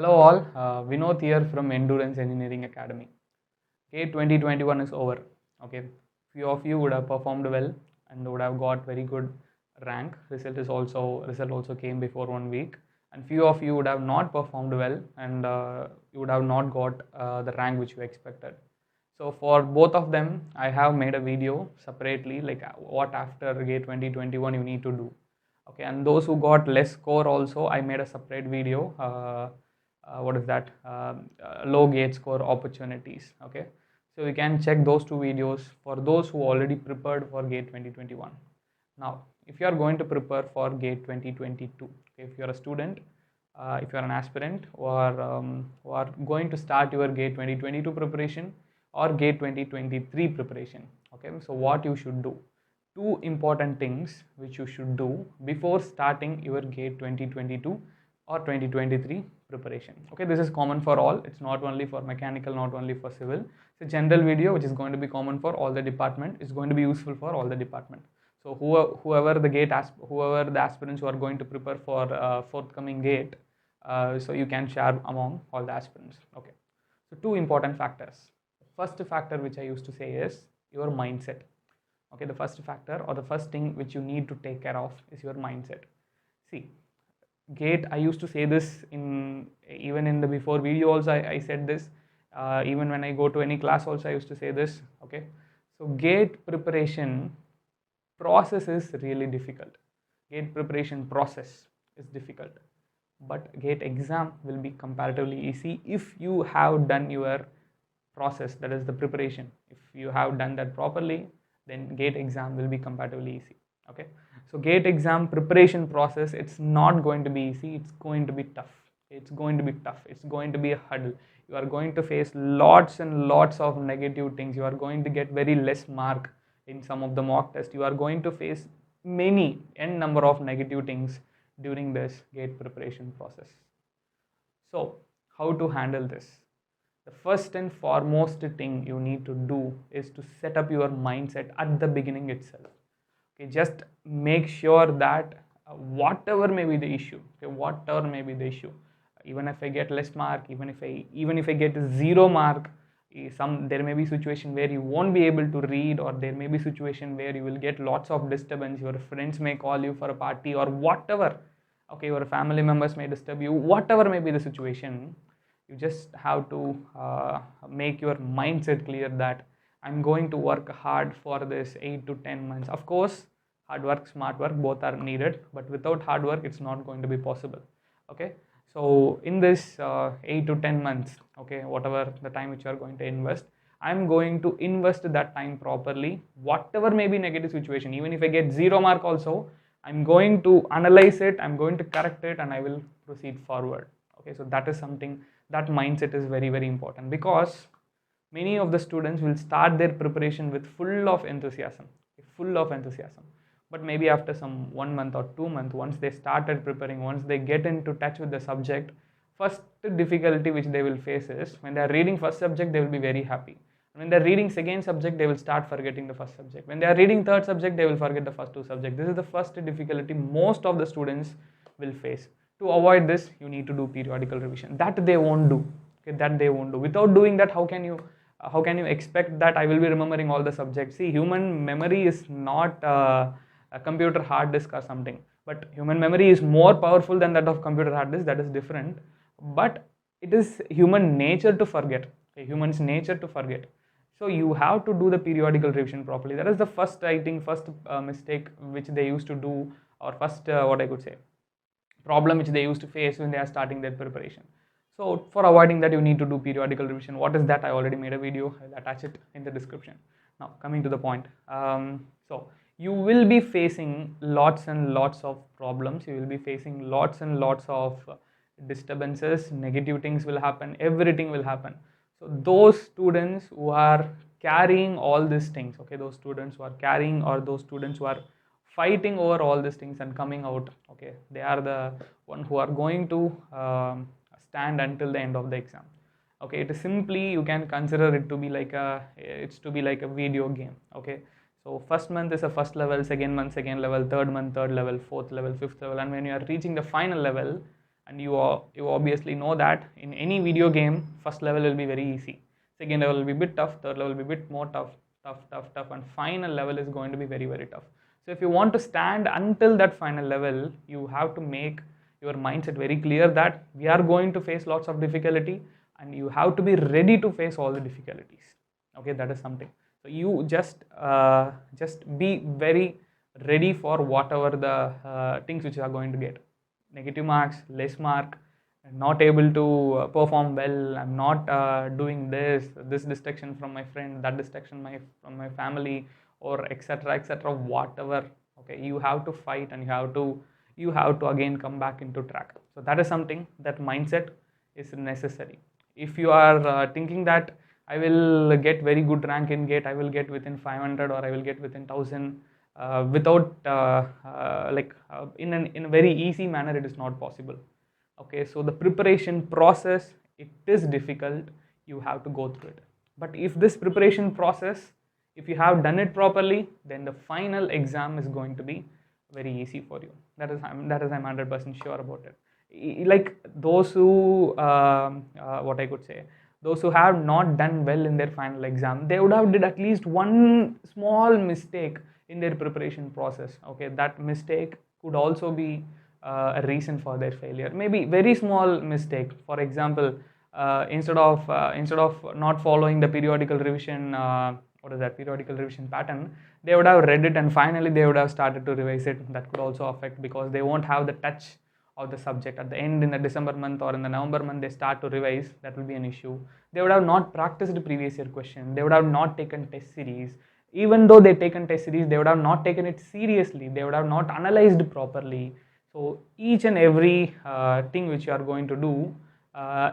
Hello all, Vinod here from Endurance Engineering Academy. GATE 2021 is over. Okay, few of you would have performed well and would have got very good rank. Result also came before 1 week, and few of you would have not performed well and you would have not got the rank which you expected. So for both of them, I have made a video separately, like what after GATE 2021 you need to do. Okay, and those who got less score also, I made a separate video. What is that? Low GATE score opportunities. Okay, so you can check those two videos for those who already prepared for GATE 2021. Now, if you are going to prepare for GATE 2022, okay, if you are a student, if you are an aspirant, who are going to start your GATE 2022 preparation or GATE 2023 preparation, okay, so what you should do, two important things which you should do before starting your GATE 2022 or 2023 preparation. Okay, this is common for all. It's not only for mechanical, not only for civil. It's a general video which is going to be common for all the department. It's going to be useful for all the department. So whoever the aspirants who are going to prepare for forthcoming GATE, so you can share among all the aspirants. Okay, so two important factors. First factor which I used to say is your mindset. Okay, the first factor or the first thing which you need to take care of is your mindset. See, GATE, I used to say this even in the before video also, I said this, even when I go to any class also I used to say this. Okay, so GATE preparation process is really difficult. GATE preparation process is difficult, but GATE exam will be comparatively easy if you have done your process, that is the preparation. If you have done that properly, then GATE exam will be comparatively easy. Okay, so GATE exam preparation process, it's not going to be easy, it's going to be tough. It's going to be tough, it's going to be a hurdle. You are going to face lots and lots of negative things. You are going to get very less mark in some of the mock tests. You are going to face many n number of negative things during this GATE preparation process. So how to handle this? The first and foremost thing you need to do is to set up your mindset at the beginning itself. Okay, just make sure that whatever may be the issue, okay, whatever may be the issue, even if I get less mark, even if I get 0 mark, there may be situation where you won't be able to read, or there may be situation where you will get lots of disturbance. Your friends may call you for a party or whatever. Okay, your family members may disturb you, whatever may be the situation. You just have to make your mindset clear that I'm going to work hard for this 8 to 10 months. Of course, hard work, smart work, both are needed, but without hard work, it's not going to be possible. Okay, so in this 8 to 10 months, okay, whatever the time which you are going to invest, I'm going to invest that time properly. Whatever may be negative situation, even if I get 0 mark also, I'm going to analyze it, I'm going to correct it, and I will proceed forward. Okay, so that is something, that mindset is very, very important, because many of the students will start their preparation with full of enthusiasm, but maybe after some 1 month or 2 months, once they started preparing, once they get into touch with the subject, first difficulty which they will face is when they are reading first subject, they will be very happy. When they are reading second subject, they will start forgetting the first subject. When they are reading third subject, they will forget the first two subjects. This is the first difficulty most of the students will face. To avoid this, you need to do periodical revision. That they won't do. Okay, that they won't do. Without doing that, how can you expect that I will be remembering all the subjects? See, human memory is not a computer hard disk or something, but human memory is more powerful than that of computer hard disk. That is different, but it is human nature to forget. Okay, human's nature to forget. So you have to do the periodical revision properly. That is the first, I think, first mistake which they used to do, or first what I could say, problem which they used to face when they are starting their preparation. So for avoiding that, you need to do periodical revision. What is that? I already made a video. I'll attach it in the description. Now coming to the point. So you will be facing lots and lots of problems. You will be facing lots and lots of disturbances. Negative things will happen. Everything will happen. So those students who are carrying all these things, okay, those students who are carrying, or those students who are fighting over all these things and coming out, okay, they are the one who are going to stand until the end of the exam. Okay, it is simply, you can consider it to be like a video game. Okay, so first month is a first level, second month second level, third month third level, fourth level, fifth level, and when you are reaching the final level, and you obviously know that in any video game, first level will be very easy, second level will be a bit tough, third level will be a bit more tough, and final level is going to be very, very tough. So if you want to stand until that final level, you have to make your mindset very clear that we are going to face lots of difficulty, and you have to be ready to face all the difficulties. Okay, that is something. So you just be very ready for whatever the things which you are going to get. Negative marks, less mark, not able to perform well, I'm not doing this distraction from my friend, that distraction from my family, or etc, whatever. Okay, you have to fight, and you have to again come back into track. So that is something, that mindset is necessary. If you are thinking that I will get very good rank in GATE, I will get within 500 or I will get within 1000 without in a very easy manner, it is not possible. Okay, so the preparation process, it is difficult, you have to go through it. But if this preparation process, if you have done it properly, then the final exam is going to be very easy for you. That is I'm 100% sure about it. Like those who what I could say, those who have not done well in their final exam, they would have did at least one small mistake in their preparation process. Okay, that mistake could also be a reason for their failure. Maybe very small mistake. For example, instead of not following the periodical revision, what is that, periodical revision pattern, they would have read it and finally they would have started to revise it. That could also affect, because they won't have the touch of the subject. At the end, in the December month or in the November month, they start to revise, that will be an issue. They would have not practiced the previous year question, they would have not taken test series. Even though they taken test series, they would have not taken it seriously, they would have not analyzed properly. So each and every thing which you are going to do,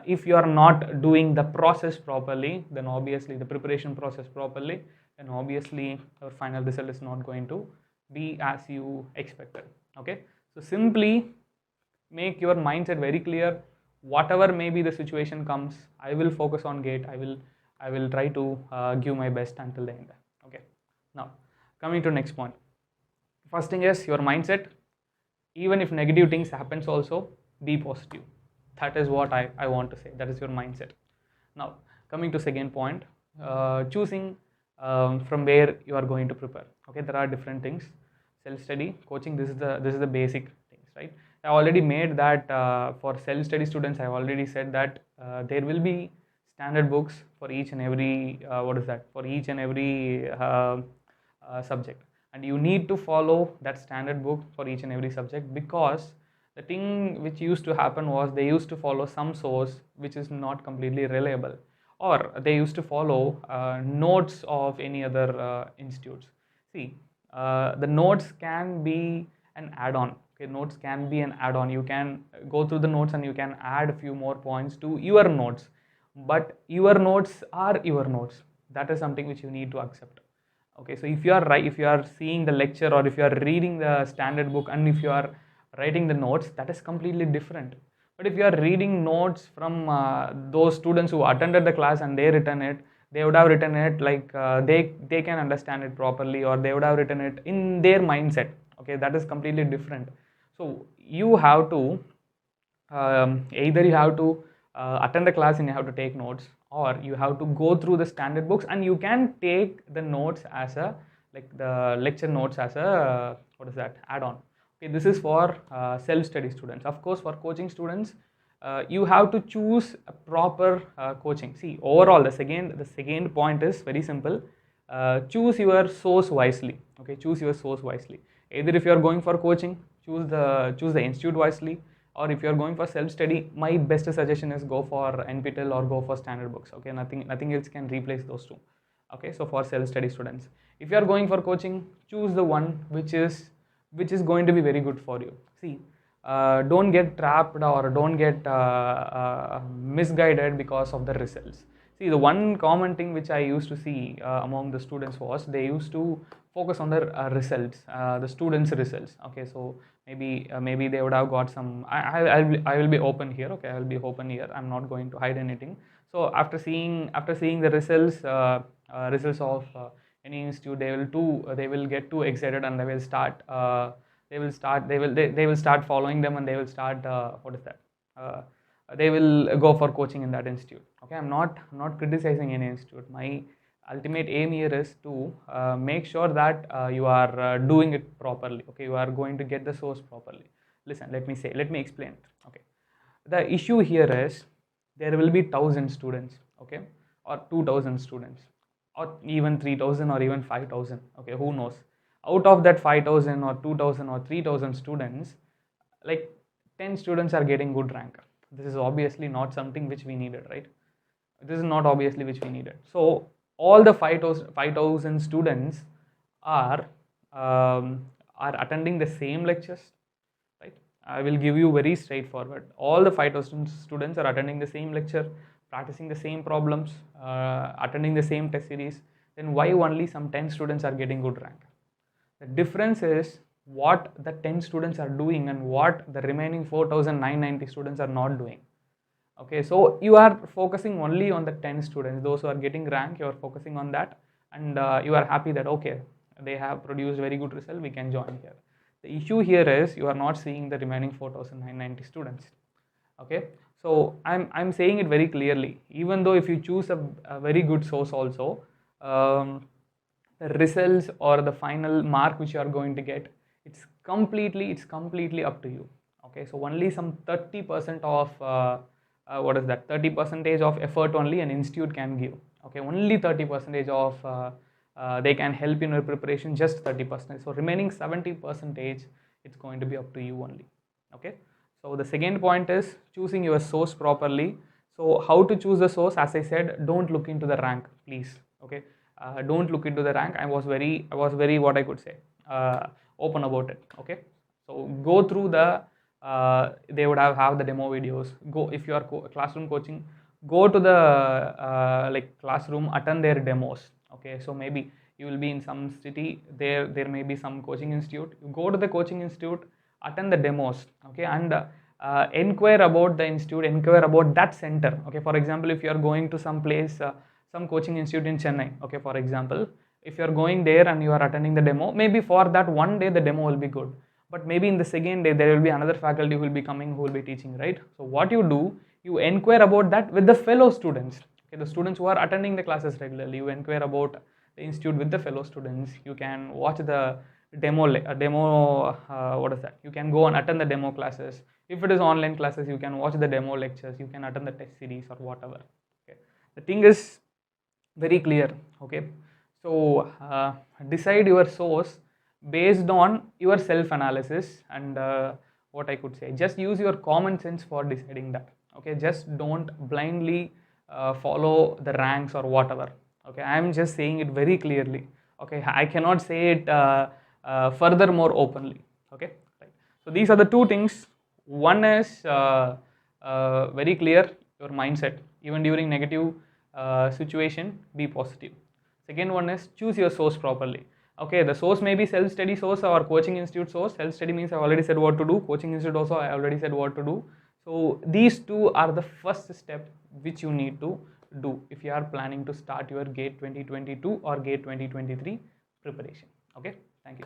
if you are not doing the process properly, then obviously the preparation process properly, then obviously your final result is not going to be as you expected. Okay, so simply make your mindset very clear. Whatever maybe the situation comes, I will focus on GATE, I will try to give my best until the end. Okay, now coming to next point. First thing is your mindset. Even if negative things happens also, be positive. That is what I want to say, that is your mindset. Now coming to second point, choosing from where you are going to prepare. Okay, there are different things. Self-study, coaching, this is the basic things, right? I already made that for self-study students, I already said that there will be standard books for each and every for each and every subject, and you need to follow that standard book for each and every subject, because the thing which used to happen was they used to follow some source which is not completely reliable, or they used to follow notes of any other institutes. See, the notes can be an add-on. Okay, notes can be an add-on. You can go through the notes and you can add a few more points to your notes, but your notes are your notes. That is something which you need to accept. Okay, so if you are if you are seeing the lecture, or if you are reading the standard book, and if you are writing the notes, that is completely different. But if you are reading notes from those students who attended the class and they written it, they would have written it like they can understand it properly, or they would have written it in their mindset. Okay, that is completely different. So you have to either you have to attend the class and you have to take notes, or you have to go through the standard books and you can take the notes as a, like the lecture notes as a what is that, add-on. Okay, this is for self-study students. Of course, for coaching students, you have to choose a proper coaching. See, overall the second point is very simple. Choose your source wisely. Okay, choose your source wisely. Either if you are going for coaching, choose the institute wisely, or if you are going for self-study, my best suggestion is go for NPTEL or go for standard books. Okay, nothing else can replace those two. Okay, so for self-study students, if you are going for coaching, choose the one which is going to be very good for you. See, don't get trapped or don't get misguided because of the results. See, the one common thing which I used to see among the students was they used to focus on the results, the students' results. Okay, so maybe they would have got some. I will be open here. Okay, I will be open here. I'm not going to hide anything. So after seeing the results of any institute, they will get too excited and they will start following them, and they will start what is that, they will go for coaching in that institute. Okay, I'm not criticizing any institute. My ultimate aim here is to make sure that you are doing it properly. Okay, you are going to get the source properly. Listen, let me explain it. Okay, the issue here is there will be 1,000 students, okay, or 2,000 students, or even 3,000 or even 5,000. Okay, who knows? Out of that 5,000 or 2,000 or 3,000 students, like 10 students are getting good rank. This is obviously not something which we needed, right? This is not obviously which we needed. So all the 5,000 students are are attending the same lectures, right? I will give you very straightforward. All the 5,000 students are attending the same lecture, practicing the same problems, attending the same test series. Then why only some 10 students are getting good rank? The difference is what the 10 students are doing and what the remaining 4,990 students are not doing. Okay, so you are focusing only on the 10 students, those who are getting rank, you are focusing on that, and you are happy that okay, they have produced very good result, we can join here. The issue here is you are not seeing the remaining 4,990 students. Okay, so I'm saying it very clearly. Even though if you choose a very good source also, the results or the final mark which you are going to get, it's completely up to you. Okay, so only some 30% of what is that 30 percentage of effort only an institute can give. Okay, only 30 percentage of they can help in your preparation, just 30%. So remaining 70 percentage, it's going to be up to you only. Okay, so the second point is choosing your source properly. So how to choose the source? As I said, don't look into the rank, please. Okay, don't look into the rank. I was very what I could say, open about it. Okay, so go through the they would have the demo videos. Go, if you are classroom coaching, go to the like classroom, attend their demos. Okay, so maybe you will be in some city, there may be some coaching institute. You go to the coaching institute, attend the demos. Okay, and inquire about the institute, inquire about that center. Okay, for example, if you are going to some place, some coaching institute in Chennai, okay, for example, if you are going there and you are attending the demo, maybe for that one day the demo will be good, but maybe in the second day there will be another faculty who will be coming, who will be teaching, right? So what you do, you inquire about that with the fellow students. Okay, the students who are attending the classes regularly, you inquire about the institute with the fellow students. You can watch the what is that, you can go and attend the demo classes. If it is online classes, you can watch the demo lectures, you can attend the test series or whatever. Okay, the thing is very clear. Okay, so decide your source based on your self analysis, and what I could say, just use your common sense for deciding that. Okay, just don't blindly follow the ranks or whatever. Okay, I am just saying it very clearly. Okay, I cannot say it further more openly. Okay, right. So these are the two things. One is very clear, your mindset. Even during negative situation, be positive. Second one is choose your source properly. Okay, the source may be self-study source or coaching institute source. Self-study means I already said what to do. Coaching institute also I already said what to do. So these two are the first step which you need to do if you are planning to start your GATE 2022 or GATE 2023 preparation. Okay, thank you.